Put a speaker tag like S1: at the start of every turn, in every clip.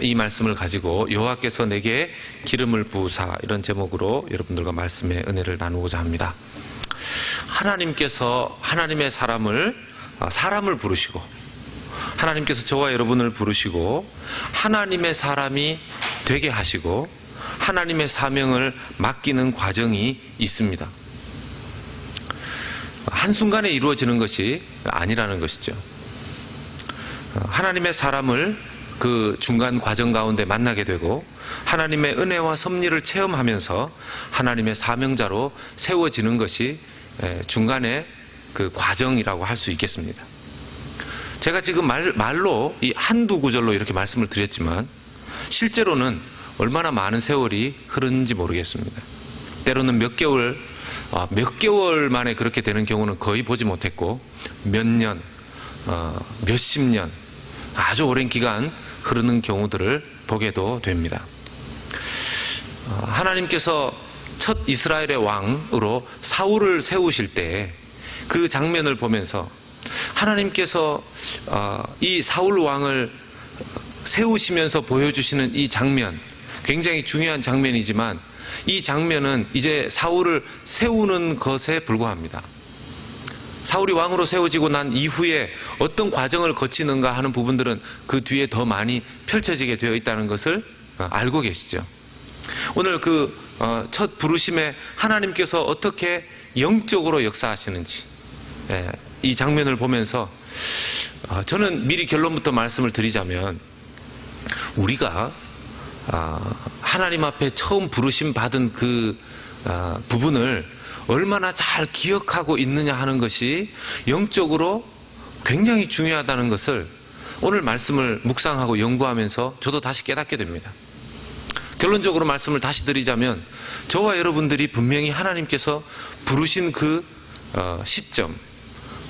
S1: 이 말씀을 가지고 여호와께서 내게 기름을 부으사, 이런 제목으로 여러분들과 말씀의 은혜를 나누고자 합니다. 하나님께서 하나님의 사람을 부르시고, 하나님께서 저와 여러분을 부르시고 하나님의 사람이 되게 하시고 하나님의 사명을 맡기는 과정이 있습니다. 한순간에 이루어지는 것이 아니라는 것이죠. 하나님의 사람을 그 중간 과정 가운데 만나게 되고 하나님의 은혜와 섭리를 체험하면서 하나님의 사명자로 세워지는 것이 중간에 그 과정이라고 할 수 있겠습니다. 제가 지금 말로 이 한두 구절로 이렇게 말씀을 드렸지만 실제로는 얼마나 많은 세월이 흐르는지 모르겠습니다. 때로는 몇 개월 만에 그렇게 되는 경우는 거의 보지 못했고, 몇 년, 몇십 년, 아주 오랜 기간 흐르는 경우들을 보게도 됩니다. 하나님께서 첫 이스라엘의 왕으로 사울을 세우실 때 그 장면을 보면서 하나님께서 이 사울 왕을 세우시면서 보여주시는 이 장면, 굉장히 중요한 장면이지만 이 장면은 이제 사울을 세우는 것에 불과합니다. 사울이 왕으로 세워지고 난 이후에 어떤 과정을 거치는가 하는 부분들은 그 뒤에 더 많이 펼쳐지게 되어 있다는 것을 알고 계시죠. 오늘 그 첫 부르심에 하나님께서 어떻게 영적으로 역사하시는지, 이 장면을 보면서 저는 미리 결론부터 말씀을 드리자면, 우리가 하나님 앞에 처음 부르심 받은 그 부분을 얼마나 잘 기억하고 있느냐 하는 것이 영적으로 굉장히 중요하다는 것을 오늘 말씀을 묵상하고 연구하면서 저도 다시 깨닫게 됩니다. 결론적으로 말씀을 다시 드리자면, 저와 여러분들이 분명히 하나님께서 부르신 그 시점,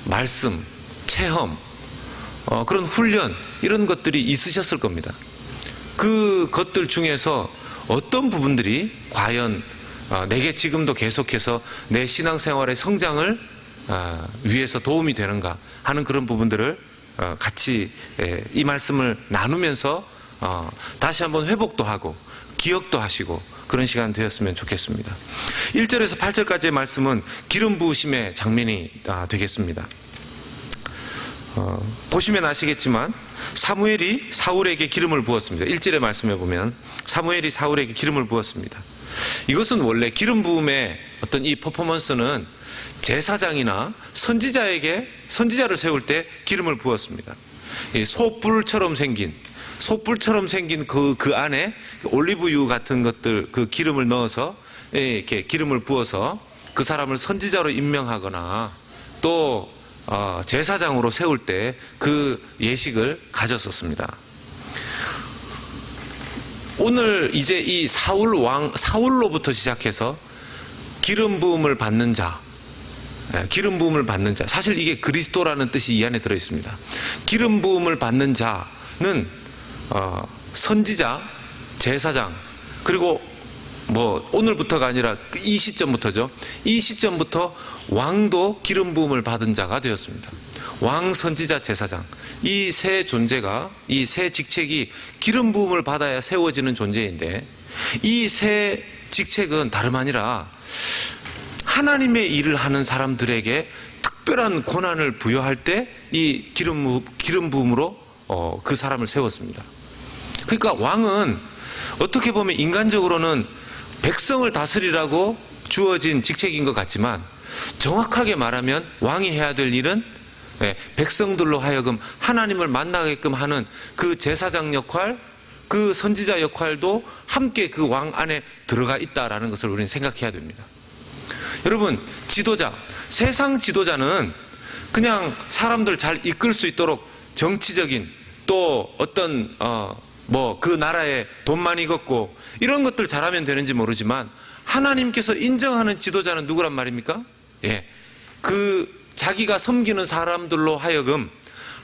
S1: 말씀, 체험, 그런 훈련, 이런 것들이 있으셨을 겁니다. 그 것들 중에서 어떤 부분들이 과연 내게 지금도 계속해서 내 신앙생활의 성장을 위해서 도움이 되는가 하는 그런 부분들을 같이 이 말씀을 나누면서 다시 한번 회복도 하고 기억도 하시고 그런 시간 되었으면 좋겠습니다. 1절에서 8절까지의 말씀은 기름 부으심의 장면이 되겠습니다. 보시면 아시겠지만 사무엘이 사울에게 기름을 부었습니다. 1절의 말씀에 보면 사무엘이 사울에게 기름을 부었습니다. 이것은 원래 기름 부음의 어떤 이 퍼포먼스는 제사장이나 선지자를 세울 때 기름을 부었습니다. 솥불처럼 생긴 그 안에 올리브유 같은 것들, 그 기름을 넣어서 이렇게 기름을 부어서 그 사람을 선지자로 임명하거나 또 제사장으로 세울 때 그 예식을 가졌었습니다. 오늘 이제 이 사울로부터 시작해서 기름 부음을 받는 자, 사실 이게 그리스도라는 뜻이 이 안에 들어 있습니다. 기름 부음을 받는 자는 선지자, 제사장, 그리고 오늘부터가 아니라 이 시점부터죠. 이 시점부터 왕도 기름 부음을 받은 자가 되었습니다. 왕, 선지자, 제사장, 이 세 존재가, 이 세 직책이 기름 부음을 받아야 세워지는 존재인데, 이 세 직책은 다름 아니라 하나님의 일을 하는 사람들에게 특별한 권한을 부여할 때 이 기름 부음으로 그 사람을 세웠습니다. 그러니까 왕은 어떻게 보면 인간적으로는 백성을 다스리라고 주어진 직책인 것 같지만, 정확하게 말하면 왕이 해야 될 일은 백성들로 하여금 하나님을 만나게끔 하는 그 제사장 역할, 그 선지자 역할도 함께 그 왕 안에 들어가 있다라는 것을 우리는 생각해야 됩니다. 여러분, 세상 지도자는 그냥 사람들 잘 이끌 수 있도록 정치적인, 또 어떤 그 나라에 돈 많이 걷고 이런 것들 잘하면 되는지 모르지만, 하나님께서 인정하는 지도자는 누구란 말입니까? 자기가 섬기는 사람들로 하여금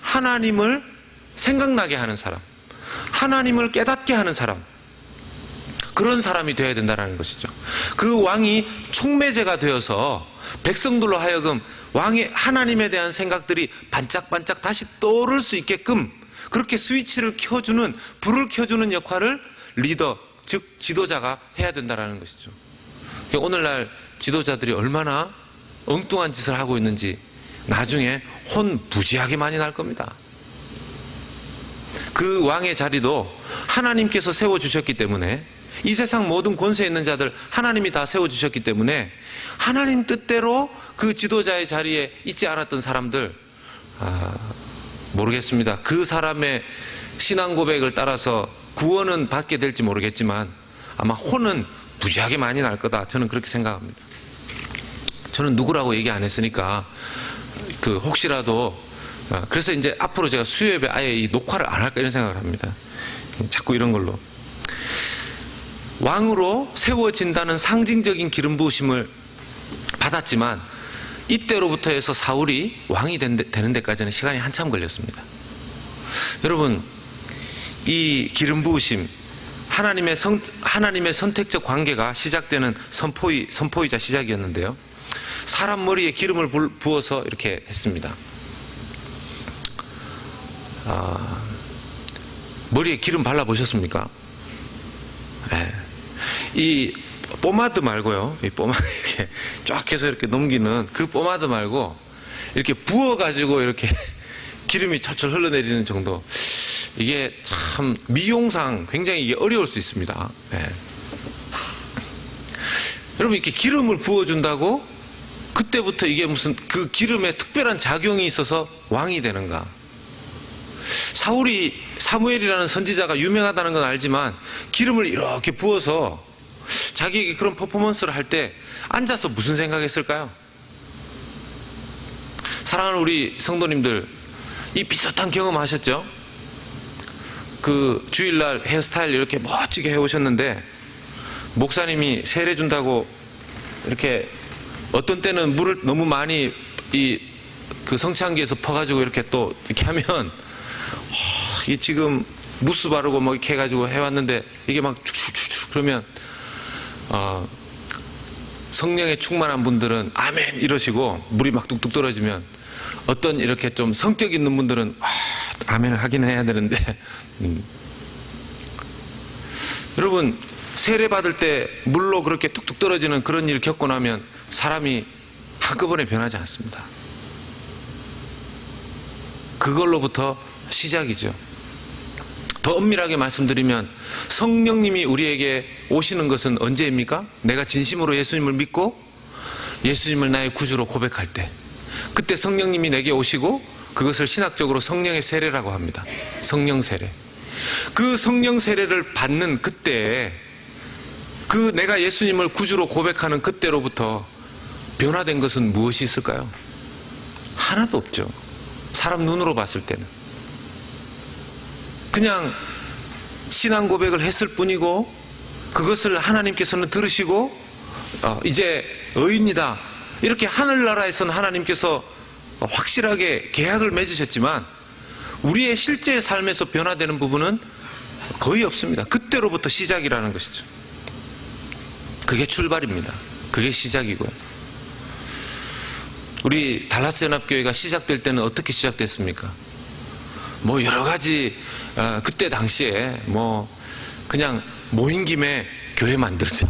S1: 하나님을 생각나게 하는 사람, 하나님을 깨닫게 하는 사람, 그런 사람이 되어야 된다는 것이죠. 그 왕이 촉매제가 되어서 백성들로 하여금 왕의 하나님에 대한 생각들이 반짝반짝 다시 떠오를 수 있게끔 그렇게 스위치를 켜주는, 불을 켜주는 역할을 리더, 즉 지도자가 해야 된다는 것이죠. 오늘날 지도자들이 얼마나 엉뚱한 짓을 하고 있는지 나중에 혼 부지하게 많이 날 겁니다. 그 왕의 자리도 하나님께서 세워주셨기 때문에, 이 세상 모든 권세 있는 자들 하나님이 다 세워주셨기 때문에 하나님 뜻대로 그 지도자의 자리에 있지 않았던 사람들, 모르겠습니다. 그 사람의 신앙 고백을 따라서 구원은 받게 될지 모르겠지만 아마 혼은 부지하게 많이 날 거다, 저는 그렇게 생각합니다. 저는 누구라고 얘기 안 했으니까 혹시라도, 그래서 이제 앞으로 제가 수요예배 아예 이 녹화를 안 할까 이런 생각을 합니다. 자꾸 이런 걸로. 왕으로 세워진다는 상징적인 기름 부으심을 받았지만 이때로부터 해서 사울이 왕이 되는 데까지는 시간이 한참 걸렸습니다. 여러분, 이 기름 부으심, 하나님의 선택적 관계가 시작되는 선포이자 시작이었는데요. 사람 머리에 기름을 부어서 이렇게 했습니다. 머리에 기름 발라보셨습니까? 네. 이 포마드 말고요. 이 포마드 이렇게 쫙 해서 이렇게 넘기는 그 포마드 말고 이렇게 부어가지고 이렇게 기름이 철철 흘러내리는 정도. 이게 참 미용상 굉장히 이게 어려울 수 있습니다. 네. 여러분, 이렇게 기름을 부어준다고 그때부터 이게 무슨 그 기름에 특별한 작용이 있어서 왕이 되는가? 사무엘이라는 선지자가 유명하다는 건 알지만 기름을 이렇게 부어서 자기에게 그런 퍼포먼스를 할 때 앉아서 무슨 생각했을까요? 사랑하는 우리 성도님들, 이 비슷한 경험 하셨죠? 그 주일날 헤어스타일 이렇게 멋지게 해오셨는데 목사님이 세례 준다고 이렇게 어떤 때는 물을 너무 많이 그 성창기에서 퍼가지고 이렇게 또 이렇게 하면 이 지금 무스 바르고 뭐 이렇게 해가지고 해왔는데 이게 막 축축축축 그러면 성령에 충만한 분들은 아멘 이러시고 물이 막 뚝뚝 떨어지면 어떤 이렇게 좀 성격 있는 분들은 아멘을 하긴 해야 되는데 여러분, 세례 받을 때 물로 그렇게 뚝뚝 떨어지는 그런 일 겪고 나면 사람이 한꺼번에 변하지 않습니다. 그걸로부터 시작이죠. 더 엄밀하게 말씀드리면 성령님이 우리에게 오시는 것은 언제입니까? 내가 진심으로 예수님을 믿고 예수님을 나의 구주로 고백할 때, 그때 성령님이 내게 오시고 그것을 신학적으로 성령의 세례라고 합니다. 성령 세례. 그 성령 세례를 받는 그때에 그 내가 예수님을 구주로 고백하는 그때로부터 변화된 것은 무엇이 있을까요? 하나도 없죠. 사람 눈으로 봤을 때는 그냥 신앙 고백을 했을 뿐이고 그것을 하나님께서는 들으시고 이제 의인이다 이렇게 하늘나라에서는 하나님께서 확실하게 계약을 맺으셨지만 우리의 실제 삶에서 변화되는 부분은 거의 없습니다. 그때로부터 시작이라는 것이죠. 그게 출발입니다. 그게 시작이고요. 우리 달라스 연합교회가 시작될 때는 어떻게 시작됐습니까? 뭐 여러 가지 그때 당시에 뭐 그냥 모인 김에 교회 만들자,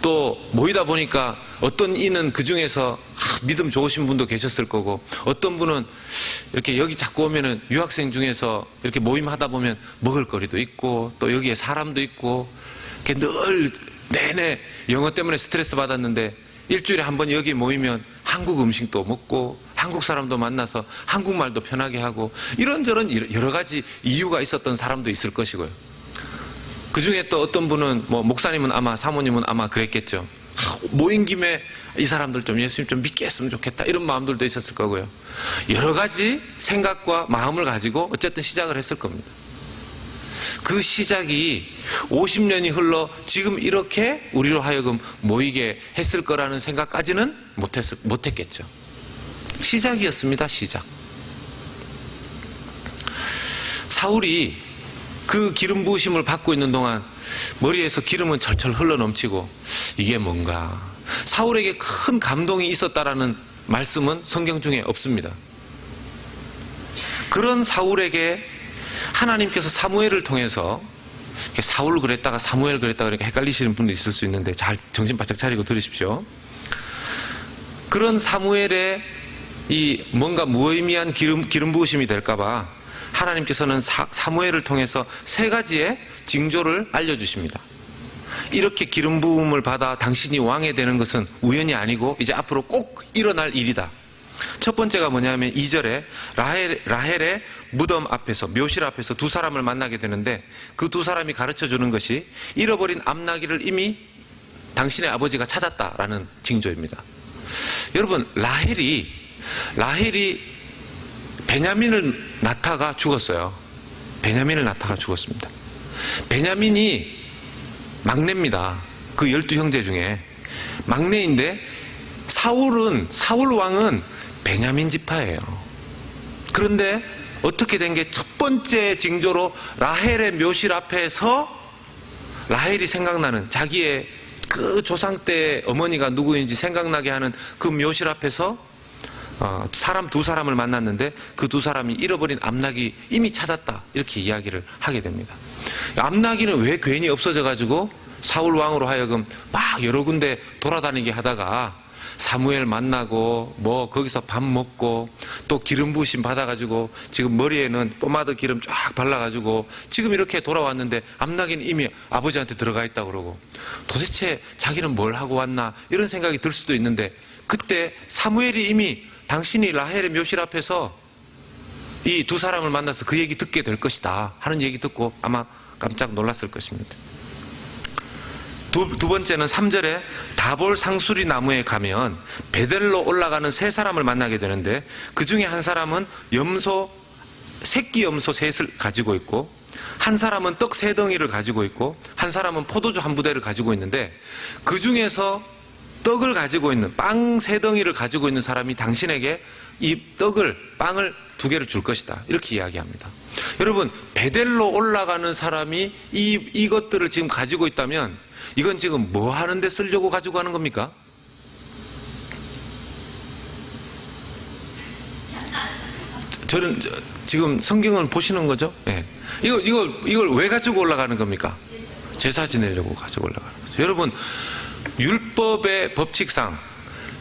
S1: 또 모이다 보니까 어떤 이는 그 중에서 믿음 좋으신 분도 계셨을 거고 어떤 분은 이렇게 여기 자꾸 오면은 유학생 중에서 이렇게 모임하다 보면 먹을거리도 있고 또 여기에 사람도 있고 이렇게 늘 내내 영어 때문에 스트레스 받았는데 일주일에 한 번 여기 모이면 한국 음식도 먹고 한국 사람도 만나서 한국말도 편하게 하고 이런저런 여러 가지 이유가 있었던 사람도 있을 것이고요. 그 중에 또 어떤 분은 뭐 목사님은 아마 사모님은 아마 그랬겠죠. 모인 김에 이 사람들 좀 예수님 좀 믿게 했으면 좋겠다 이런 마음들도 있었을 거고요. 여러 가지 생각과 마음을 가지고 어쨌든 시작을 했을 겁니다. 그 시작이 50년이 흘러 지금 이렇게 우리로 하여금 모이게 했을 거라는 생각까지는 못했겠죠. 시작이었습니다. 시작. 사울이 그 기름 부으심을 받고 있는 동안 머리에서 기름은 철철 흘러 넘치고 이게 뭔가 사울에게 큰 감동이 있었다라는 말씀은 성경 중에 없습니다. 그런 사울에게 하나님께서 사무엘을 통해서 사울 그랬다가 사무엘 그랬다가 그러니까 헷갈리시는 분도 있을 수 있는데 잘 정신 바짝 차리고 들으십시오. 그런 사무엘의 이 뭔가 무의미한 기름 부으심이 될까봐 하나님께서는 사무엘을 통해서 세 가지의 징조를 알려주십니다. 이렇게 기름 부음을 받아 당신이 왕이 되는 것은 우연이 아니고 이제 앞으로 꼭 일어날 일이다. 첫 번째가 뭐냐면 2절에 라헬의 무덤 앞에서, 묘실 앞에서 두 사람을 만나게 되는데 그 두 사람이 가르쳐 주는 것이 잃어버린 암나귀를 이미 당신의 아버지가 찾았다라는 징조입니다. 여러분, 라헬이 베냐민을 낳다가 죽었어요. 베냐민을 낳다가 죽었습니다. 베냐민이 막내입니다. 그 12형제 중에 막내인데 사울 왕은 베냐민 지파예요. 그런데 어떻게 된 게 첫 번째 징조로 라헬의 묘실 앞에서 라헬이 생각나는 자기의 그 조상 때 어머니가 누구인지 생각나게 하는 그 묘실 앞에서 두 사람을 만났는데 그 두 사람이 잃어버린 암나귀 이미 찾았다 이렇게 이야기를 하게 됩니다. 암나귀는 왜 괜히 없어져 가지고 사울 왕으로 하여금 막 여러 군데 돌아다니게 하다가 사무엘 만나고 뭐 거기서 밥 먹고 또 기름 부으심 받아가지고 지금 머리에는 포마드 기름 쫙 발라가지고 지금 이렇게 돌아왔는데 암나귀는 이미 아버지한테 들어가 있다고 그러고 도대체 자기는 뭘 하고 왔나 이런 생각이 들 수도 있는데 그때 사무엘이 이미 당신이 라헬의 묘실 앞에서 이 두 사람을 만나서 그 얘기 듣게 될 것이다 하는 얘기 듣고 아마 깜짝 놀랐을 것입니다. 두 번째는 3절에 다볼 상수리 나무에 가면 베델로 올라가는 세 사람을 만나게 되는데 그 중에 한 사람은 새끼 염소 셋을 가지고 있고 한 사람은 떡 세 덩이를 가지고 있고 한 사람은 포도주 한 부대를 가지고 있는데 그 중에서 떡을 가지고 있는 빵 세 덩이를 가지고 있는 사람이 당신에게 이 빵을 2개를 줄 것이다 이렇게 이야기합니다. 여러분, 베델로 올라가는 사람이 이것들을 지금 가지고 있다면 이건 지금 뭐 하는데 쓰려고 가지고 가는 겁니까? 저는 지금 성경을 보시는 거죠? 예. 이걸 왜 가지고 올라가는 겁니까? 제사 지내려고 가지고 올라가는 거죠. 여러분, 율법의 법칙상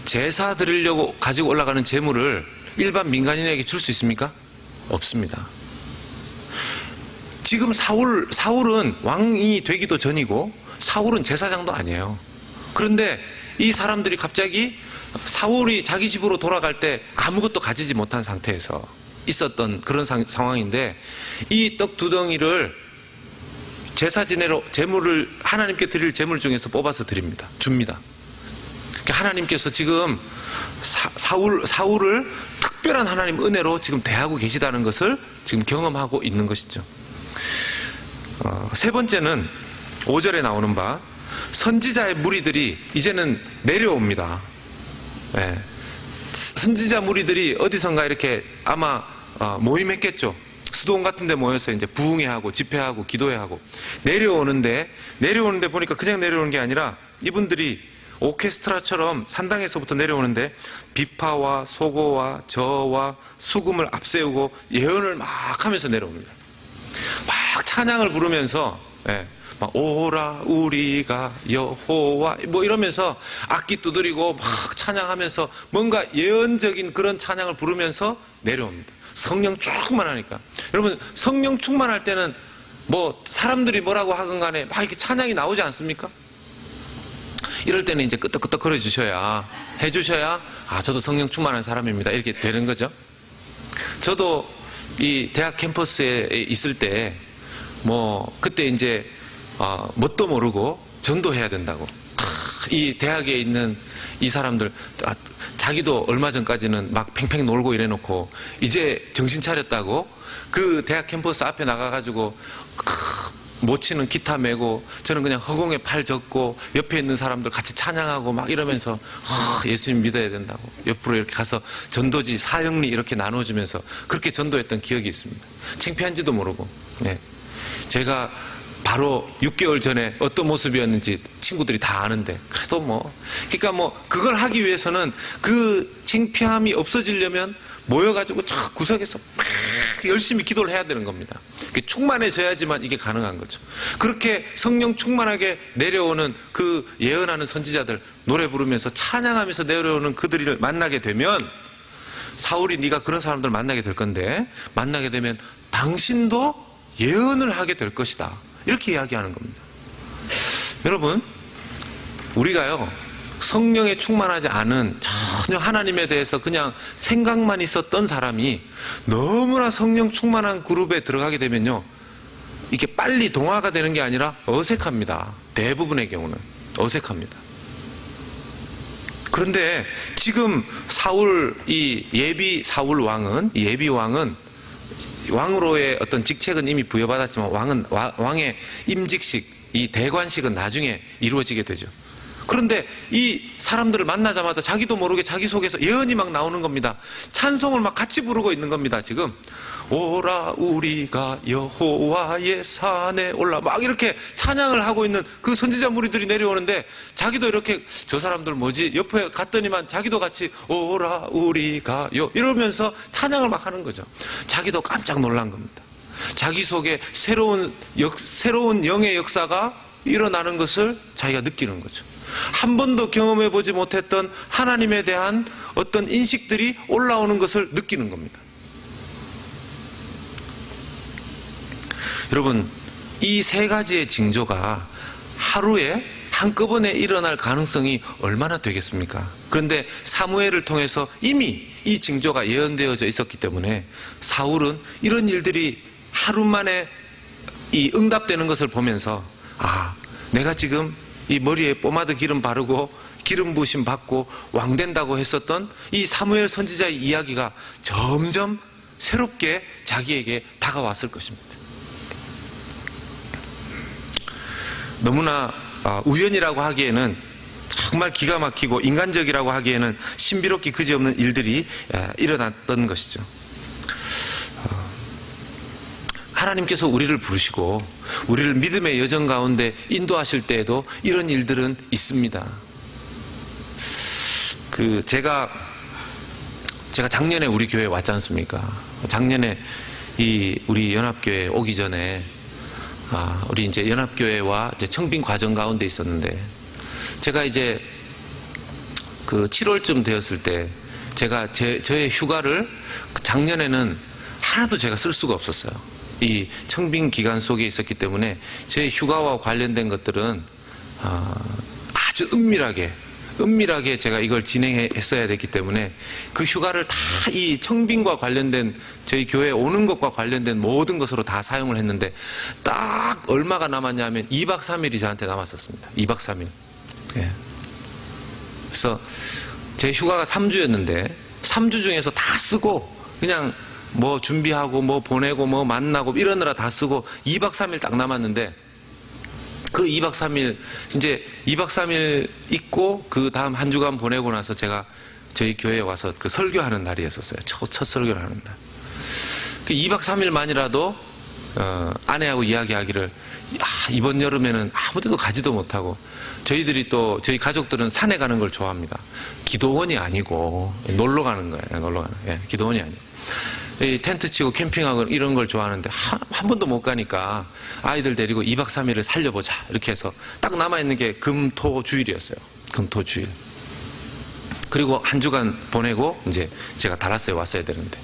S1: 제사 드리려고 가지고 올라가는 제물을 일반 민간인에게 줄 수 있습니까? 없습니다. 지금 사울은 왕이 되기도 전이고 사울은 제사장도 아니에요. 그런데 이 사람들이 갑자기 사울이 자기 집으로 돌아갈 때 아무것도 가지지 못한 상태에서 있었던 그런 상황인데 이 떡 2덩이를 제사 지내러 제물을 하나님께 드릴 제물 중에서 뽑아서 줍니다. 그러니까 하나님께서 지금 사울을 특별한 하나님 은혜로 지금 대하고 계시다는 것을 지금 경험하고 있는 것이죠. 세 번째는 5절에 나오는 바 선지자의 무리들이 이제는 내려옵니다. 네. 선지자 무리들이 어디선가 이렇게 아마 모임했겠죠. 수도원 같은 데 모여서 이제 부흥회하고 집회하고 기도회하고 내려오는데 보니까 그냥 내려오는 게 아니라 이분들이 오케스트라처럼 산당에서부터 내려오는데 비파와 소고와 저와 수금을 앞세우고 예언을 막 하면서 내려옵니다. 막 찬양을 부르면서 막 오라 우리가 여호와 뭐 이러면서 악기 두드리고 막 찬양하면서 뭔가 예언적인 그런 찬양을 부르면서 내려옵니다. 성령 충만하니까. 여러분, 성령 충만할 때는 뭐 사람들이 뭐라고 하건 간에 막 이렇게 찬양이 나오지 않습니까? 이럴 때는 이제 끄떡끄떡 해주셔야 저도 성령 충만한 사람입니다 이렇게 되는 거죠. 저도 이 대학 캠퍼스에 있을 때 그때 이제 뭣도 모르고 전도해야 된다고. 이 대학에 있는 이 사람들 자기도 얼마 전까지는 막 팽팽 놀고 이래놓고 이제 정신 차렸다고 그 대학 캠퍼스 앞에 나가가지고 못 치는 기타 메고 저는 그냥 허공에 팔 젓고 옆에 있는 사람들 같이 찬양하고 막 이러면서 예수님 믿어야 된다고 옆으로 이렇게 가서 전도지 사형리 이렇게 나눠주면서 그렇게 전도했던 기억이 있습니다. 창피한지도 모르고. 네. 제가 바로 6개월 전에 어떤 모습이었는지 친구들이 다 아는데 그래도 그러니까 그걸 하기 위해서는 그 창피함이 없어지려면 모여가지고 저 구석에서 막 열심히 기도를 해야 되는 겁니다. 충만해져야지만 이게 가능한 거죠. 그렇게 성령 충만하게 내려오는 그 예언하는 선지자들, 노래 부르면서 찬양하면서 내려오는 그들을 만나게 되면, 사울이 네가 그런 사람들 만나게 될 건데, 만나게 되면 당신도 예언을 하게 될 것이다, 이렇게 이야기하는 겁니다. 여러분, 우리가요, 성령에 충만하지 않은, 전혀 하나님에 대해서 그냥 생각만 있었던 사람이 너무나 성령 충만한 그룹에 들어가게 되면요, 이게 빨리 동화가 되는 게 아니라 어색합니다. 대부분의 경우는 어색합니다. 그런데 지금 사울, 이 예비 사울 왕은, 이 예비 왕은 왕으로의 어떤 직책은 이미 부여받았지만 왕의 임직식, 이 대관식은 나중에 이루어지게 되죠. 그런데 이 사람들을 만나자마자 자기도 모르게 자기 속에서 예언이 막 나오는 겁니다. 찬송을 막 같이 부르고 있는 겁니다. 지금 오라 우리가 여호와의 산에 올라, 막 이렇게 찬양을 하고 있는 그 선지자 무리들이 내려오는데, 자기도 이렇게 저 사람들 뭐지 옆에 갔더니만 자기도 같이 오라 우리가 이러면서 찬양을 막 하는 거죠. 자기도 깜짝 놀란 겁니다. 자기 속에 새로운 영의 역사가 일어나는 것을 자기가 느끼는 거죠. 한 번도 경험해 보지 못했던 하나님에 대한 어떤 인식들이 올라오는 것을 느끼는 겁니다. 여러분, 이 세 가지의 징조가 하루에 한꺼번에 일어날 가능성이 얼마나 되겠습니까? 그런데 사무엘을 통해서 이미 이 징조가 예언되어져 있었기 때문에 사울은 이런 일들이 하루 만에 이 응답되는 것을 보면서, 아, 내가 지금 이 머리에 포마드 기름 바르고 기름 부으심 받고 왕 된다고 했었던 이 사무엘 선지자의 이야기가 점점 새롭게 자기에게 다가왔을 것입니다. 너무나 우연이라고 하기에는 정말 기가 막히고 인간적이라고 하기에는 신비롭기 그지없는 일들이 일어났던 것이죠. 하나님께서 우리를 부르시고 우리를 믿음의 여정 가운데 인도하실 때에도 이런 일들은 있습니다. 제가 작년에 우리 교회에 왔지 않습니까? 작년에 우리 연합교회 오기 전에 우리 이제 연합교회와 이제 청빙 과정 가운데 있었는데, 제가 이제 그 7월쯤 되었을 때 제가 저의 휴가를 작년에는 하나도 제가 쓸 수가 없었어요. 이 청빙 기간 속에 있었기 때문에 제 휴가와 관련된 것들은 아주 은밀하게 제가 이걸 진행했어야 됐기 때문에 그 휴가를 다 이 청빙과 관련된 저희 교회에 오는 것과 관련된 모든 것으로 다 사용을 했는데, 딱 얼마가 남았냐면 2박 3일이 저한테 남았었습니다. 2박 3일. 예. 그래서 제 휴가가 3주였는데 3주 중에서 다 쓰고 그냥 뭐 준비하고 뭐 보내고 뭐 만나고 이러느라 다 쓰고 2박 3일 딱 남았는데, 그 2박 3일 이제 2박 3일 있고 그 다음 한 주간 보내고 나서 제가 저희 교회에 와서 그 설교하는 날이었었어요. 첫 설교를 하는 날. 그 2박 3일만이라도 아내하고 이야기하기를, 이번 여름에는 아무데도 가지도 못하고, 저희들이 또 저희 가족들은 산에 가는 걸 좋아합니다. 기도원이 아니고 놀러 가는 거예요. 놀러 가는. 예, 기도원이 아니고. 텐트 치고 캠핑하고 이런 걸 좋아하는데 한 번도 못 가니까 아이들 데리고 2박 3일을 살려보자 이렇게 해서 딱 남아있는 게 금, 토, 주일이었어요. 금, 토, 주일. 그리고 한 주간 보내고 이제 제가 달라스에 왔어야 되는데,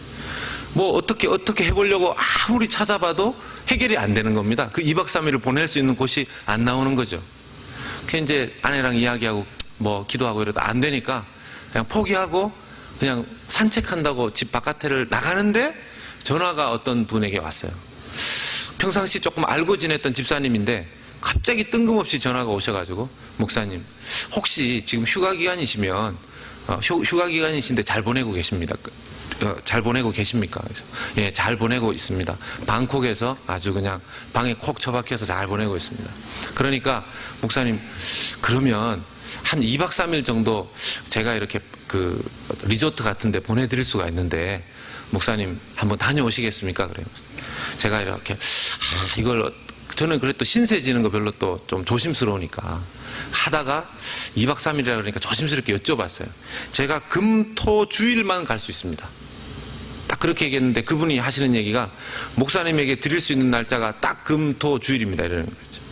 S1: 뭐 어떻게 해보려고 아무리 찾아봐도 해결이 안 되는 겁니다. 그 2박 3일을 보낼 수 있는 곳이 안 나오는 거죠. 그래서 이제 아내랑 이야기하고 뭐 기도하고 이러다 안 되니까 그냥 포기하고 그냥 산책한다고 집 바깥에를 나가는데 전화가 어떤 분에게 왔어요. 평상시 조금 알고 지냈던 집사님인데 갑자기 뜬금없이 전화가 오셔가지고, 목사님 혹시 지금 휴가 기간이시면 휴가 기간이신데 잘 보내고 계십니다. 잘 보내고 계십니까? 그래서 예, 잘 보내고 있습니다. 방콕에서 아주 그냥 방에 콕 처박혀서 잘 보내고 있습니다. 그러니까 목사님, 그러면 한 2박 3일 정도 제가 이렇게 그 리조트 같은 데 보내드릴 수가 있는데 목사님 한번 다녀오시겠습니까? 그래요. 제가 이렇게 이걸 저는 그래도 신세 지는 거 별로 또 좀 조심스러우니까 하다가 2박 3일이라 그러니까 조심스럽게 여쭤봤어요. 제가 금, 토, 주일만 갈 수 있습니다. 딱 그렇게 얘기했는데 그분이 하시는 얘기가 목사님에게 드릴 수 있는 날짜가 딱 금, 토, 주일입니다. 이러는 거죠.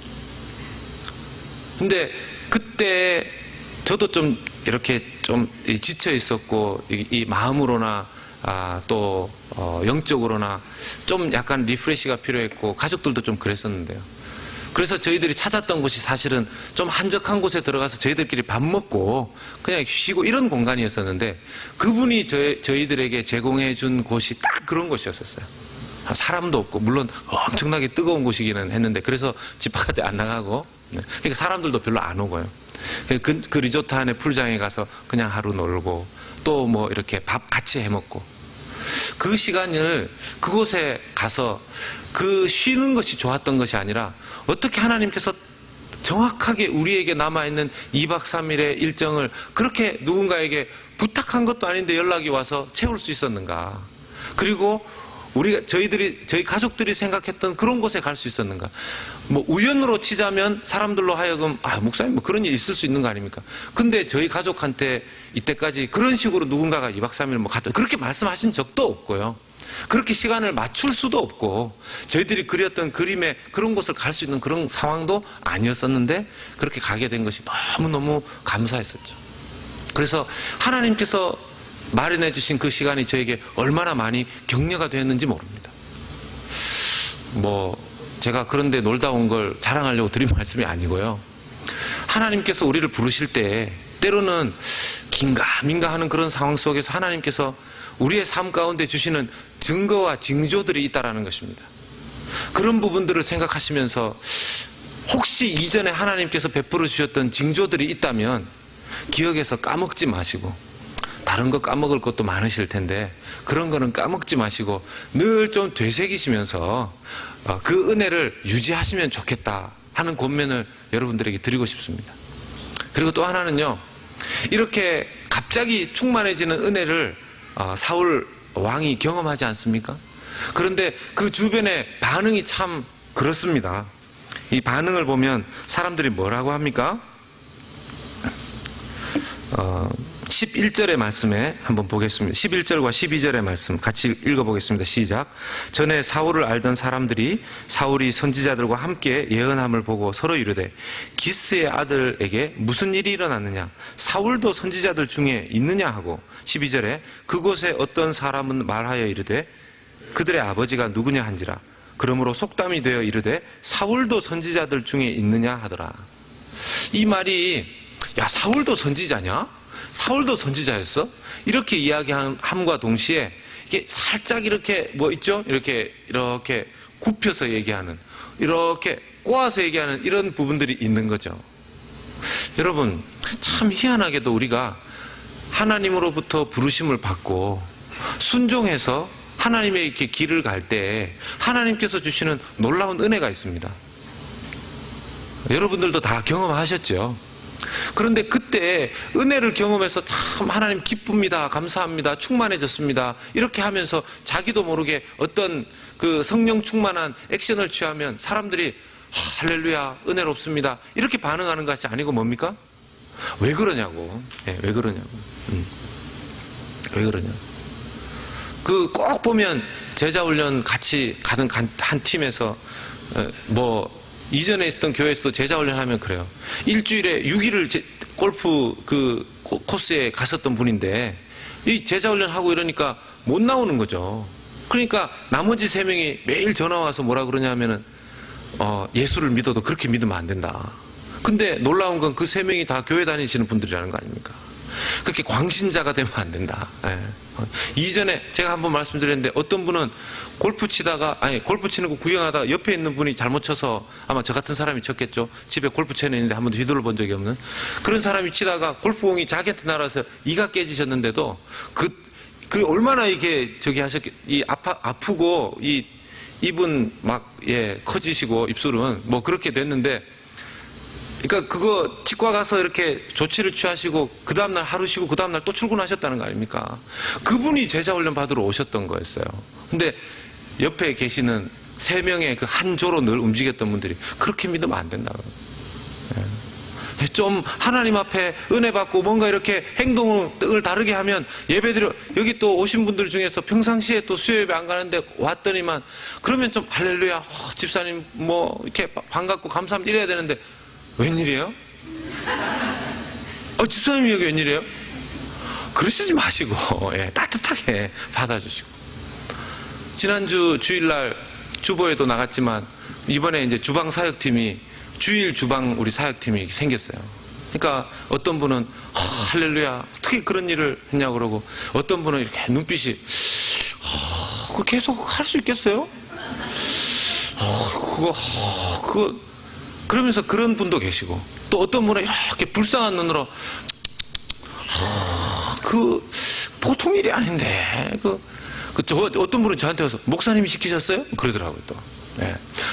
S1: 근데 그때 저도 좀 이렇게 좀 지쳐 있었고 이 마음으로나 또 영적으로나 좀 약간 리프레시가 필요했고 가족들도 좀 그랬었는데요. 그래서 저희들이 찾았던 곳이 사실은 좀 한적한 곳에 들어가서 저희들끼리 밥 먹고 그냥 쉬고 이런 공간이었었는데 그분이 저희들에게 제공해 준 곳이 딱 그런 곳이었었어요. 사람도 없고 물론 엄청나게 뜨거운 곳이기는 했는데 그래서 집 바깥에 안 나가고 그러니까 사람들도 별로 안 오고요. 그 리조트 안에 풀장에 가서 그냥 하루 놀고 또 뭐 이렇게 밥 같이 해 먹고 그 시간을 그곳에 가서 그 쉬는 것이 좋았던 것이 아니라 어떻게 하나님께서 정확하게 우리에게 남아있는 2박 3일의 일정을 그렇게 누군가에게 부탁한 것도 아닌데 연락이 와서 채울 수 있었는가. 그리고 저희 가족들이 생각했던 그런 곳에 갈 수 있었는가. 뭐 우연으로 치자면 사람들로 하여금 목사님 뭐 그런 일 있을 수 있는 거 아닙니까? 근데 저희 가족한테 이때까지 그런 식으로 누군가가 2박 3일 뭐 갔다 그렇게 말씀하신 적도 없고요. 그렇게 시간을 맞출 수도 없고 저희들이 그렸던 그림에 그런 곳을 갈 수 있는 그런 상황도 아니었었는데 그렇게 가게 된 것이 너무너무 감사했었죠. 그래서 하나님께서 마련해 주신 그 시간이 저에게 얼마나 많이 격려가 되었는지 모릅니다. 뭐 제가 그런데 놀다 온 걸 자랑하려고 드린 말씀이 아니고요. 하나님께서 우리를 부르실 때 때로는 긴가민가 하는 그런 상황 속에서 하나님께서 우리의 삶 가운데 주시는 증거와 징조들이 있다라는 것입니다. 그런 부분들을 생각하시면서 혹시 이전에 하나님께서 베풀어 주셨던 징조들이 있다면 기억해서 까먹지 마시고 다른 거 까먹을 것도 많으실 텐데 그런 거는 까먹지 마시고 늘 좀 되새기시면서 그 은혜를 유지하시면 좋겠다 하는 권면을 여러분들에게 드리고 싶습니다. 그리고 또 하나는요, 이렇게 갑자기 충만해지는 은혜를 사울 왕이 경험하지 않습니까? 그런데 그 주변의 반응이 참 그렇습니다. 이 반응을 보면 사람들이 뭐라고 합니까? 11절의 말씀에 한번 보겠습니다. 11절과 12절의 말씀 같이 읽어보겠습니다. 시작. 전에 사울을 알던 사람들이 사울이 선지자들과 함께 예언함을 보고 서로 이르되 기스의 아들에게 무슨 일이 일어났느냐? 사울도 선지자들 중에 있느냐 하고 12절에 그곳에 어떤 사람은 말하여 이르되 그들의 아버지가 누구냐 한지라. 그러므로 속담이 되어 이르되 사울도 선지자들 중에 있느냐 하더라. 이 말이 야 사울도 선지자냐? 사울도 선지자였어? 이렇게 이야기함과 동시에 이게 살짝 이렇게 뭐 있죠? 이렇게 굽혀서 얘기하는, 이렇게 꼬아서 얘기하는 이런 부분들이 있는 거죠. 여러분 참 희한하게도 우리가 하나님으로부터 부르심을 받고 순종해서 하나님의 이렇게 길을 갈 때 하나님께서 주시는 놀라운 은혜가 있습니다. 여러분들도 다 경험하셨죠? 그런데 그때 은혜를 경험해서 참 하나님 기쁩니다, 감사합니다, 충만해졌습니다 이렇게 하면서 자기도 모르게 어떤 그 성령 충만한 액션을 취하면 사람들이 할렐루야 은혜롭습니다 이렇게 반응하는 것이 아니고 뭡니까? 왜 그러냐고. 왜 그러냐고. 왜 그러냐고. 꼭 보면 제자훈련 같이 가는 한 팀에서 뭐 이전에 있었던 교회에서도 제자훈련 하면 그래요. 일주일에 6일을 골프 그 코스에 갔었던 분인데 이 제자훈련 하고 이러니까 못 나오는 거죠. 그러니까 나머지 3명이 매일 전화와서 뭐라 그러냐면은 예수를 믿어도 그렇게 믿으면 안 된다. 근데 놀라운 건 그 3명이 다 교회 다니시는 분들이라는 거 아닙니까? 그렇게 광신자가 되면 안 된다. 이전에 제가 한번 말씀드렸는데 어떤 분은 골프 치는 거 구경하다가 옆에 있는 분이 잘못 쳐서 아마 저 같은 사람이 쳤겠죠. 집에 골프채는 있는데 한 번도 휘둘러 본 적이 없는 그런 사람이 치다가 골프공이 자기한테 날아서 이가 깨지셨는데도 그 얼마나 이게 아프고 이 입은 막 커지시고 입술은 뭐 그렇게 됐는데 그러니까 그거 치과 가서 이렇게 조치를 취하시고 그 다음날 하루 쉬고 그 다음날 또 출근하셨다는 거 아닙니까? 그분이 제자훈련 받으러 오셨던 거였어요. 근데 옆에 계시는 3명의 그 한 조로 늘 움직였던 분들이 그렇게 믿으면 안 된다. 좀 하나님 앞에 은혜 받고 뭔가 이렇게 행동을 다르게 하면 예배드려, 여기 또 오신 분들 중에서 평상시에 또 수요예배 안 가는데 왔더니만 그러면 좀 할렐루야, 집사님 뭐 이렇게 반갑고 감사합니다 이래야 되는데 웬일이에요? 집사님이 여기 웬일이에요? 그러시지 마시고 따뜻하게 받아주시고. 지난주 주일날 주보에도 나갔지만 이번에 이제 주방 사역팀이 주일 주방 우리 사역팀이 생겼어요. 그러니까 어떤 분은 할렐루야 어떻게 그런 일을 했냐고 그러고, 어떤 분은 이렇게 눈빛이 그거 계속 할 수 있겠어요? 그거 그러면서 그런 분도 계시고, 또 어떤 분은 이렇게 불쌍한 눈으로 그 보통 일이 아닌데 어떤 분은 저한테 와서 목사님이 시키셨어요? 그러더라고요. 또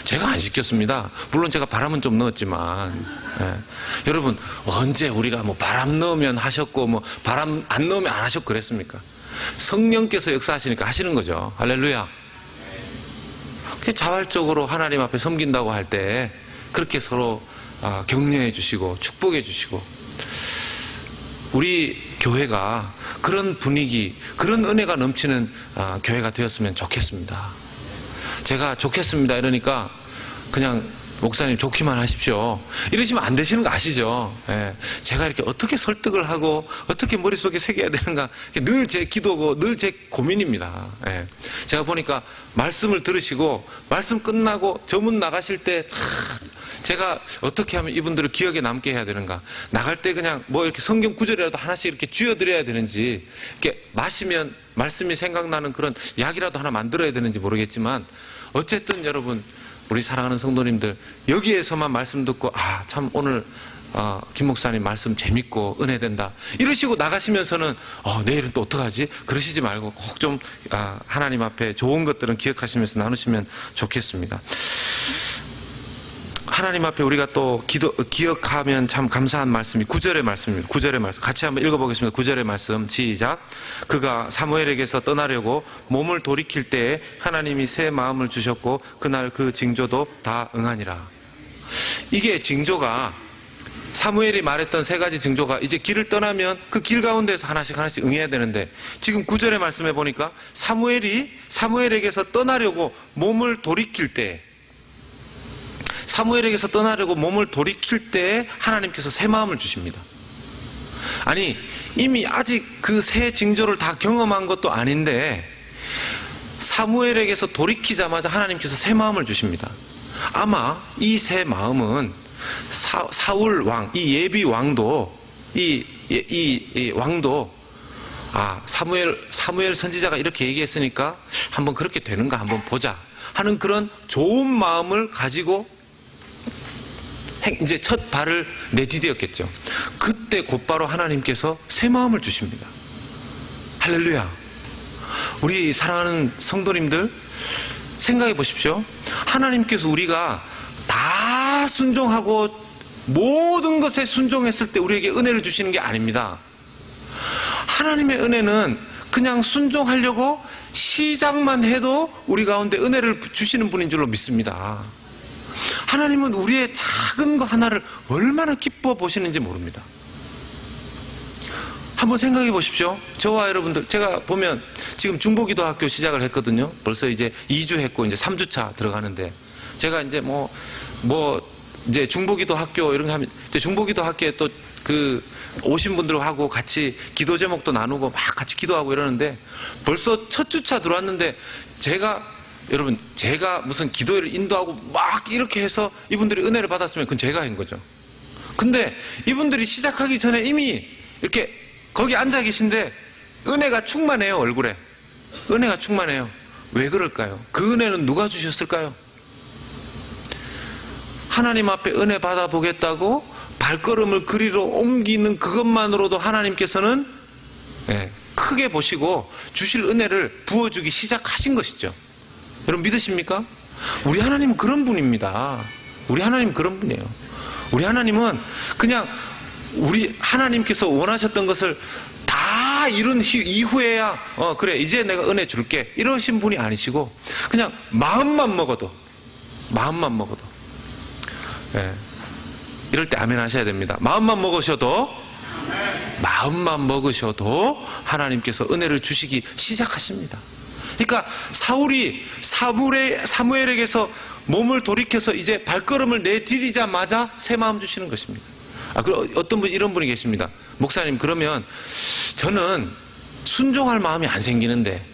S1: 제가 안 시켰습니다. 물론 제가 바람은 좀 넣었지만, 여러분 언제 우리가 뭐 바람 넣으면 하셨고 뭐 바람 안 넣으면 안 하셨고 그랬습니까? 성령께서 역사하시니까 하시는 거죠. 할렐루야. 자발적으로 하나님 앞에 섬긴다고 할 때 그렇게 서로 격려해 주시고 축복해 주시고, 우리 교회가 그런 분위기, 그런 은혜가 넘치는 교회가 되었으면 좋겠습니다. 제가 좋겠습니다 이러니까 그냥 목사님 좋기만 하십시오 이러시면 안 되시는 거 아시죠? 제가 이렇게 어떻게 설득을 하고 어떻게 머릿속에 새겨야 되는가 늘 제 기도고 늘 제 고민입니다. 제가 보니까 말씀을 들으시고 말씀 끝나고 저문 나가실 때 제가 어떻게 하면 이분들을 기억에 남게 해야 되는가, 나갈 때 그냥 뭐 이렇게 성경 구절이라도 하나씩 이렇게 쥐어드려야 되는지, 이렇게 마시면 말씀이 생각나는 그런 약이라도 하나 만들어야 되는지 모르겠지만, 어쨌든 여러분 우리 사랑하는 성도님들 여기에서만 말씀 듣고 참 오늘 김 목사님 말씀 재밌고 은혜된다 이러시고 나가시면서는 내일은 또 어떡하지? 그러시지 말고 꼭 좀 하나님 앞에 좋은 것들은 기억하시면서 나누시면 좋겠습니다. 하나님 앞에 우리가 또 기억하면 참 감사한 말씀이 9절의 말씀입니다. 9절의 말씀 같이 한번 읽어보겠습니다. 9절의 말씀 시작. 그가 사무엘에게서 떠나려고 몸을 돌이킬 때에 하나님이 새 마음을 주셨고 그날 그 징조도 다 응하니라. 이게 징조가, 사무엘이 말했던 세 가지 징조가 이제 길을 떠나면 그 길 가운데서 하나씩 응해야 되는데, 지금 9절의 말씀에 보니까 사무엘에게서 떠나려고 몸을 돌이킬 때, 사무엘에게서 떠나려고 몸을 돌이킬 때 하나님께서 새 마음을 주십니다. 아니 이미 아직 그 새 징조를 다 경험한 것도 아닌데 사무엘에게서 돌이키자마자 하나님께서 새 마음을 주십니다. 아마 이 새 마음은 사울 왕, 이 예비 왕도 이 왕도 사무엘 선지자가 이렇게 얘기했으니까 한번 그렇게 되는가 한번 보자 하는 그런 좋은 마음을 가지고 이제 첫 발을 내디뎠겠죠. 그때 곧바로 하나님께서 새 마음을 주십니다. 할렐루야. 우리 사랑하는 성도님들 생각해 보십시오. 하나님께서 우리가 다 순종하고 모든 것에 순종했을 때 우리에게 은혜를 주시는 게 아닙니다. 하나님의 은혜는 그냥 순종하려고 시작만 해도 우리 가운데 은혜를 주시는 분인 줄로 믿습니다. 하나님은 우리의 작은 거 하나를 얼마나 기뻐 보시는지 모릅니다. 한번 생각해 보십시오. 저와 여러분들, 제가 보면 지금 중보기도학교 시작을 했거든요. 벌써 이제 2주 했고 이제 3주차 들어가는데, 제가 이제 이제 중보기도학교 이런 거 하면 이제 중보기도학교에 또 오신 분들하고 같이 기도 제목도 나누고 막 같이 기도하고 이러는데, 벌써 첫 주차 들어왔는데 여러분 제가 무슨 기도회를 인도하고 막 이렇게 해서 이분들이 은혜를 받았으면 그건 제가 한 거죠. 근데 이분들이 시작하기 전에 이미 이렇게 거기 앉아 계신데 은혜가 충만해요. 얼굴에 은혜가 충만해요. 왜 그럴까요? 그 은혜는 누가 주셨을까요? 하나님 앞에 은혜 받아보겠다고 발걸음을 그리로 옮기는 그것만으로도 하나님께서는 크게 보시고 주실 은혜를 부어주기 시작하신 것이죠. 여러분 믿으십니까? 우리 하나님은 그런 분입니다. 우리 하나님은 그런 분이에요. 우리 하나님은 그냥 우리 하나님께서 원하셨던 것을 다 이룬 이후에야 그래 이제 내가 은혜 줄게 이러신 분이 아니시고, 그냥 마음만 먹어도 이럴 때 아멘 하셔야 됩니다. 마음만 먹으셔도 하나님께서 은혜를 주시기 시작하십니다. 그러니까 사울이 사무엘에게서 몸을 돌이켜서 이제 발걸음을 내디디자마자 새 마음 주시는 것입니다. 그리고 어떤 분 이런 분이 계십니다. 목사님, 그러면 저는 순종할 마음이 안 생기는데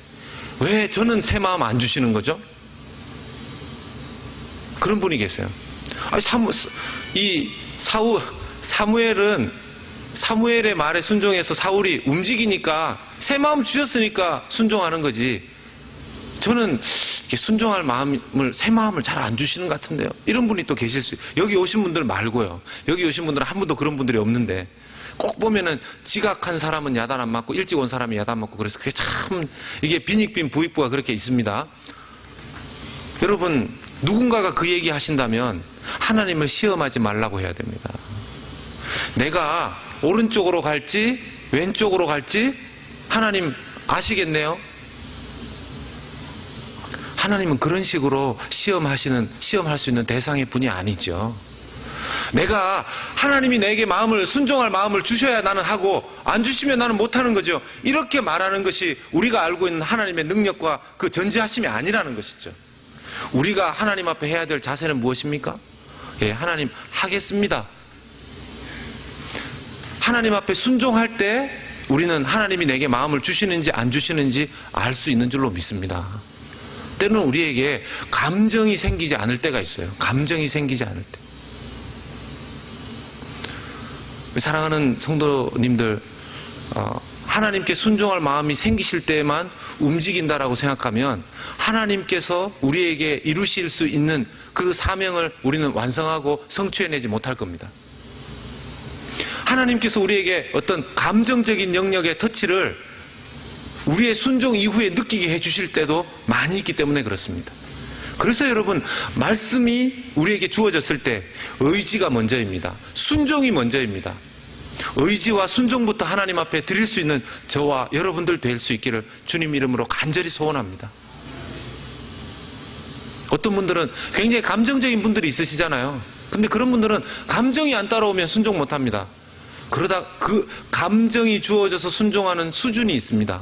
S1: 왜 저는 새 마음 안 주시는 거죠? 그런 분이 계세요. 사무엘의 말에 순종해서 사울이 움직이니까 새 마음 주셨으니까 순종하는 거지. 저는 이렇게 순종할 마음을, 새 마음을 잘 안 주시는 것 같은데요. 이런 분이 또 계실 수 있어요. 여기 오신 분들 말고요. 여기 오신 분들은 한 분도 그런 분들이 없는데, 꼭 보면은 지각한 사람은 야단 안 맞고 일찍 온 사람이 야단 맞고, 그래서 그게 참 이게 빈익빈 부익부가 그렇게 있습니다. 여러분, 누군가가 그 얘기 하신다면 하나님을 시험하지 말라고 해야 됩니다. 내가 오른쪽으로 갈지 왼쪽으로 갈지 하나님 아시겠네요. 하나님은 그런 식으로 시험할 수 있는 대상의 분이 아니죠. 내가 하나님이 내게 순종할 마음을 주셔야 나는 하고, 안 주시면 나는 못하는 거죠. 이렇게 말하는 것이 우리가 알고 있는 하나님의 능력과 그 전지하심이 아니라는 것이죠. 우리가 하나님 앞에 해야 될 자세는 무엇입니까? 예, 하나님 하겠습니다. 하나님 앞에 순종할 때 우리는 하나님이 내게 마음을 주시는지 안 주시는지 알 수 있는 줄로 믿습니다. 때로는 우리에게 감정이 생기지 않을 때가 있어요. 감정이 생기지 않을 때. 사랑하는 성도님들, 하나님께 순종할 마음이 생기실 때에만 움직인다라고 생각하면 하나님께서 우리에게 이루실 수 있는 그 사명을 우리는 완성하고 성취해내지 못할 겁니다. 하나님께서 우리에게 어떤 감정적인 영역의 터치를 우리의 순종 이후에 느끼게 해주실 때도 많이 있기 때문에 그렇습니다. 그래서 여러분, 말씀이 우리에게 주어졌을 때 의지가 먼저입니다. 순종이 먼저입니다. 의지와 순종부터 하나님 앞에 드릴 수 있는 저와 여러분들 될 수 있기를 주님 이름으로 간절히 소원합니다. 어떤 분들은 굉장히 감정적인 분들이 있으시잖아요. 근데 그런 분들은 감정이 안 따라오면 순종 못합니다. 그러다 그 감정이 주어져서 순종하는 수준이 있습니다.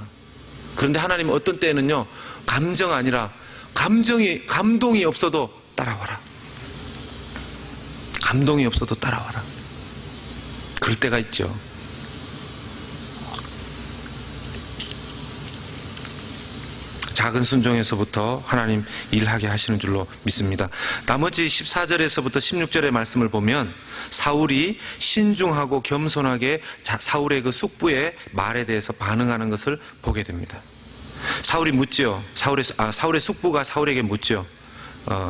S1: 그런데 하나님은 어떤 때는요, 감정 아니라 감동이 없어도 따라와라. 감동이 없어도 따라와라. 그럴 때가 있죠. 작은 순종에서부터 하나님 일하게 하시는 줄로 믿습니다. 나머지 14절에서부터 16절의 말씀을 보면 사울이 신중하고 겸손하게 사울의 그 숙부의 말에 대해서 반응하는 것을 보게 됩니다. 사울이 묻죠. 사울의 숙부가 사울에게 묻죠.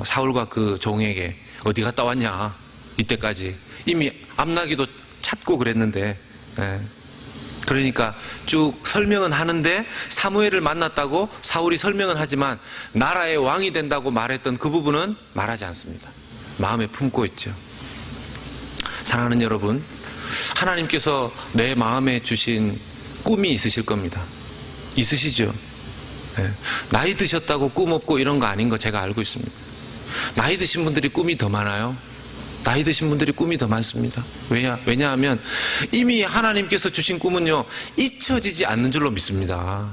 S1: 사울과 그 종에게 어디 갔다 왔냐? 이때까지 이미 암나기도 찾고 그랬는데, 그러니까 쭉 설명은 하는데 사무엘을 만났다고 사울이 설명은 하지만 나라의 왕이 된다고 말했던 그 부분은 말하지 않습니다. 마음에 품고 있죠. 사랑하는 여러분, 하나님께서 내 마음에 주신 꿈이 있으실 겁니다. 있으시죠? 나이 드셨다고 꿈 없고 이런 거 아닌 거 제가 알고 있습니다. 나이 드신 분들이 꿈이 더 많아요. 나이 드신 분들이 꿈이 더 많습니다. 왜냐하면 이미 하나님께서 주신 꿈은요, 잊혀지지 않는 줄로 믿습니다.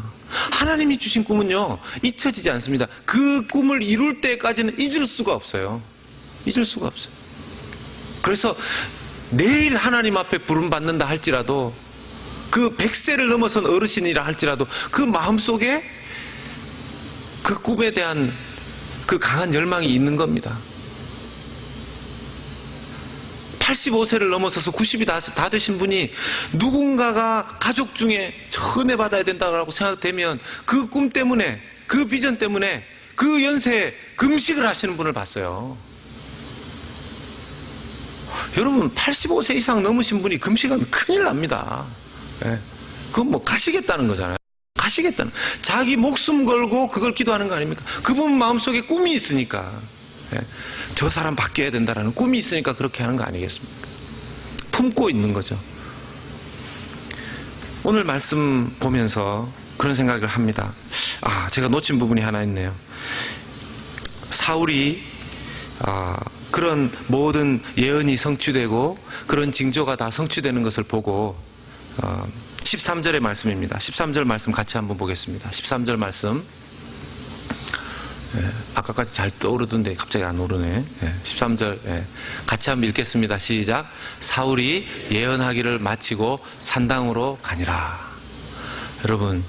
S1: 하나님이 주신 꿈은요, 잊혀지지 않습니다. 그 꿈을 이룰 때까지는 잊을 수가 없어요. 잊을 수가 없어요. 그래서 내일 하나님 앞에 부름받는다 할지라도, 그 100세를 넘어선 어르신이라 할지라도 그 마음속에 그 꿈에 대한 그 강한 열망이 있는 겁니다. 85세를 넘어서서 90이 다 되신 분이 누군가가 가족 중에 전해 받아야 된다고 생각되면 그 꿈 때문에, 그 비전 때문에 그 연세에 금식을 하시는 분을 봤어요. 여러분, 85세 이상 넘으신 분이 금식하면 큰일 납니다. 그건 뭐 가시겠다는 거잖아요. 가시겠다는, 자기 목숨 걸고 그걸 기도하는 거 아닙니까? 그분 마음속에 꿈이 있으니까, 저 사람 바뀌어야 된다라는 꿈이 있으니까 그렇게 하는 거 아니겠습니까? 품고 있는 거죠. 오늘 말씀 보면서 그런 생각을 합니다. 제가 놓친 부분이 하나 있네요. 사울이 그런 모든 예언이 성취되고 그런 징조가 다 성취되는 것을 보고 13절의 말씀입니다. 13절 말씀 같이 한번 보겠습니다. 13절 말씀. 아까까지 잘 떠오르던데 갑자기 안 오르네. 13절 같이 한번 읽겠습니다. 시작. 사울이 예언하기를 마치고 산당으로 가니라. 여러분,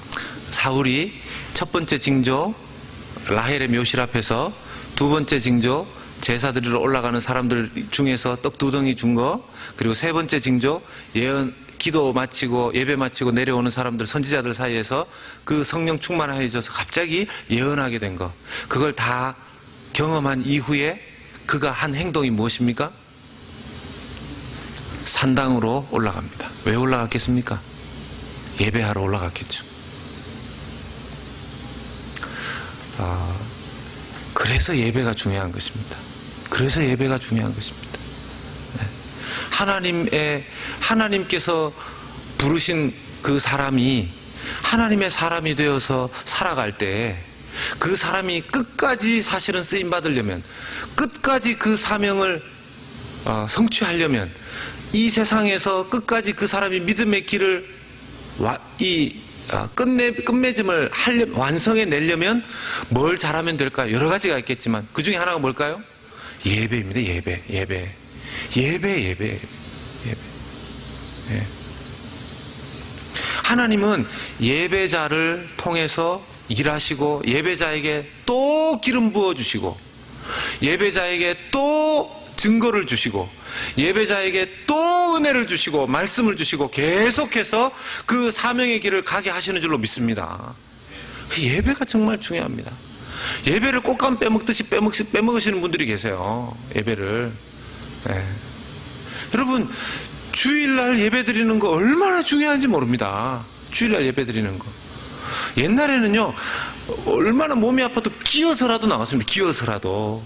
S1: 사울이 첫 번째 징조 라헬의 묘실 앞에서, 두 번째 징조 제사 드리러 올라가는 사람들 중에서 떡 2덩이 준 거, 그리고 세 번째 징조 예언 기도 마치고 예배 마치고 내려오는 사람들, 선지자들 사이에서 그 성령 충만해져서 갑자기 예언하게 된 거, 그걸 다 경험한 이후에 그가 한 행동이 무엇입니까? 산당으로 올라갑니다. 왜 올라갔겠습니까? 예배하러 올라갔겠죠. 그래서 예배가 중요한 것입니다. 그래서 예배가 중요한 것입니다. 하나님께서 부르신 그 사람이 하나님의 사람이 되어서 살아갈 때 그 사람이 끝까지 사실은 쓰임받으려면, 끝까지 그 사명을 성취하려면, 이 세상에서 끝까지 그 사람이 믿음의 길을 끝맺음을 완성해내려면 뭘 잘하면 될까요? 여러 가지가 있겠지만 그 중에 하나가 뭘까요? 예배입니다. 예배. 하나님은 예배자를 통해서 일하시고, 예배자에게 또 기름 부어주시고, 예배자에게 또 증거를 주시고, 예배자에게 또 은혜를 주시고 말씀을 주시고 계속해서 그 사명의 길을 가게 하시는 줄로 믿습니다. 예배가 정말 중요합니다. 예배를 꽃감 빼먹듯이 빼먹으시는 분들이 계세요. 예배를. 여러분, 주일날 예배 드리는 거 얼마나 중요한지 모릅니다. 주일날 예배 드리는 거. 옛날에는요, 얼마나 몸이 아파도 끼어서라도 나왔습니다. 끼어서라도.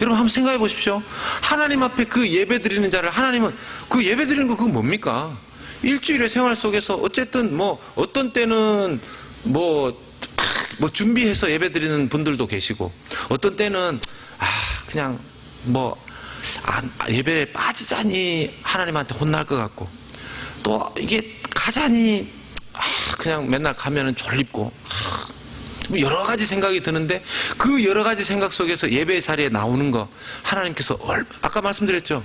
S1: 여러분 한번 생각해 보십시오. 하나님 앞에 그 예배 드리는 자를, 하나님은 그 예배 드리는 거 그거 뭡니까? 일주일의 생활 속에서 어쨌든 어떤 때는 준비해서 예배 드리는 분들도 계시고, 어떤 때는 그냥 예배에 빠지자니 하나님한테 혼날 것 같고, 또 이게 가자니 그냥 맨날 가면은 졸립고, 여러 가지 생각이 드는데 그 여러 가지 생각 속에서 예배 자리에 나오는 거, 하나님께서 아까 말씀드렸죠.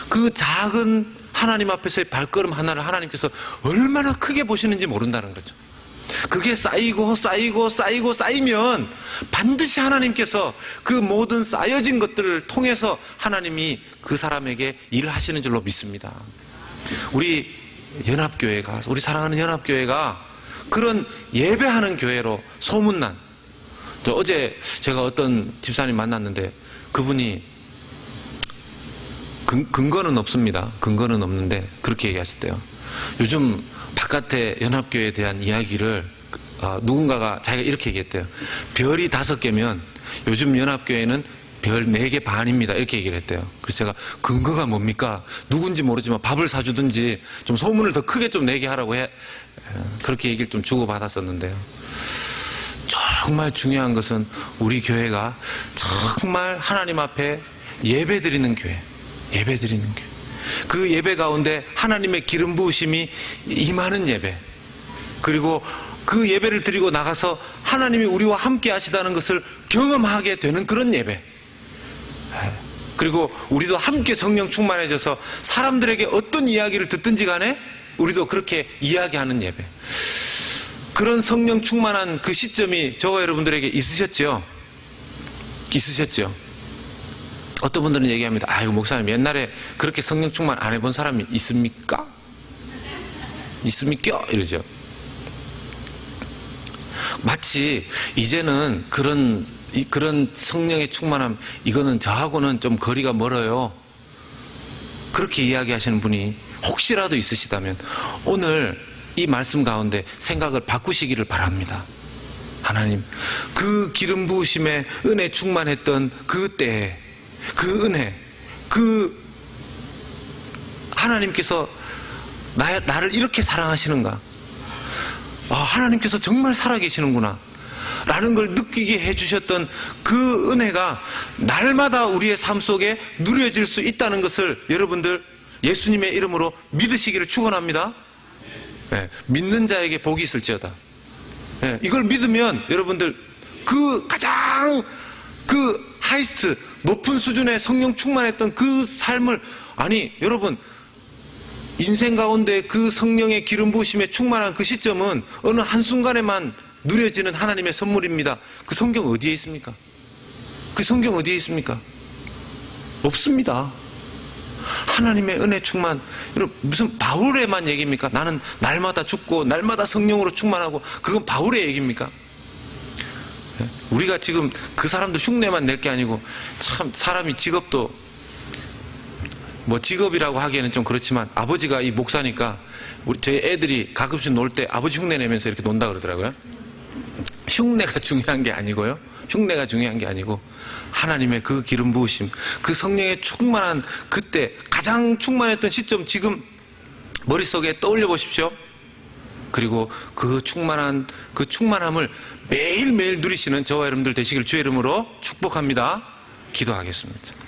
S1: 그 작은 하나님 앞에서의 발걸음 하나를 하나님께서 얼마나 크게 보시는지 모른다는 거죠. 그게 쌓이면 반드시 하나님께서 그 모든 쌓여진 것들을 통해서 하나님이 그 사람에게 일을 하시는 줄로 믿습니다. 우리 연합교회가, 우리 사랑하는 연합교회가 그런 예배하는 교회로 소문난, 어제 제가 어떤 집사님 만났는데 그분이 근거는 없습니다. 근거는 없는데 그렇게 얘기하셨대요. 요즘 바깥에 연합교회에 대한 이야기를 누군가가 자기가 이렇게 얘기했대요. 별이 5개면 요즘 연합교회는 별 4개 반입니다. 이렇게 얘기를 했대요. 그래서 제가 근거가 뭡니까? 누군지 모르지만 밥을 사주든지 좀 소문을 더 크게 좀 내게 하라고 그렇게 얘기를 좀 주고받았었는데요. 정말 중요한 것은 우리 교회가 정말 하나님 앞에 예배 드리는 교회, 예배 드리는 교회. 그 예배 가운데 하나님의 기름 부으심이 임하는 예배, 그리고 그 예배를 드리고 나가서 하나님이 우리와 함께 하시다는 것을 경험하게 되는 그런 예배, 그리고 우리도 함께 성령 충만해져서 사람들에게 어떤 이야기를 듣든지 간에 우리도 그렇게 이야기하는 예배. 그런 성령 충만한 그 시점이 저와 여러분들에게 있으셨죠? 있으셨죠? 어떤 분들은 얘기합니다. 아이고, 목사님 옛날에 그렇게 성령 충만 안 해본 사람이 있습니까? 있습니까? 이러죠. 마치 이제는 그런 성령의 충만함, 이거는 저하고는 좀 거리가 멀어요, 그렇게 이야기하시는 분이 혹시라도 있으시다면 오늘 이 말씀 가운데 생각을 바꾸시기를 바랍니다. 하나님, 그 기름 부으심에 은혜 충만했던 그 때에 그 은혜, 그 하나님께서 나를 이렇게 사랑하시는가, 하나님께서 정말 살아계시는구나, 라는 걸 느끼게 해주셨던 그 은혜가 날마다 우리의 삶 속에 누려질 수 있다는 것을 여러분들 예수님의 이름으로 믿으시기를 축원합니다. 네, 믿는 자에게 복이 있을지어다. 네, 이걸 믿으면 여러분들 그 가장 그 하이스트 높은 수준의 성령 충만했던 그 삶을, 아니 여러분 인생 가운데 그 성령의 기름 부으심에 충만한 그 시점은 어느 한순간에만 누려지는 하나님의 선물입니다. 그 성경 어디에 있습니까? 그 성경 어디에 있습니까? 없습니다. 하나님의 은혜 충만, 여러분 무슨 바울의만 얘기입니까? 나는 날마다 죽고 날마다 성령으로 충만하고, 그건 바울의 얘기입니까? 우리가 지금 그 사람들 흉내만 낼 게 아니고, 참 사람이 직업도 뭐 직업이라고 하기에는 좀 그렇지만, 아버지가 이 목사니까 우리 제 애들이 가끔씩 놀 때 아버지 흉내 내면서 이렇게 논다 그러더라고요. 흉내가 중요한 게 아니고요. 흉내가 중요한 게 아니고 하나님의 그 기름 부으심, 그 성령의 충만한 그때 가장 충만했던 시점 지금 머릿속에 떠올려 보십시오. 그리고 그 충만함을 매일매일 누리시는 저와 여러분들 되시길 주의 이름으로 축복합니다. 기도하겠습니다.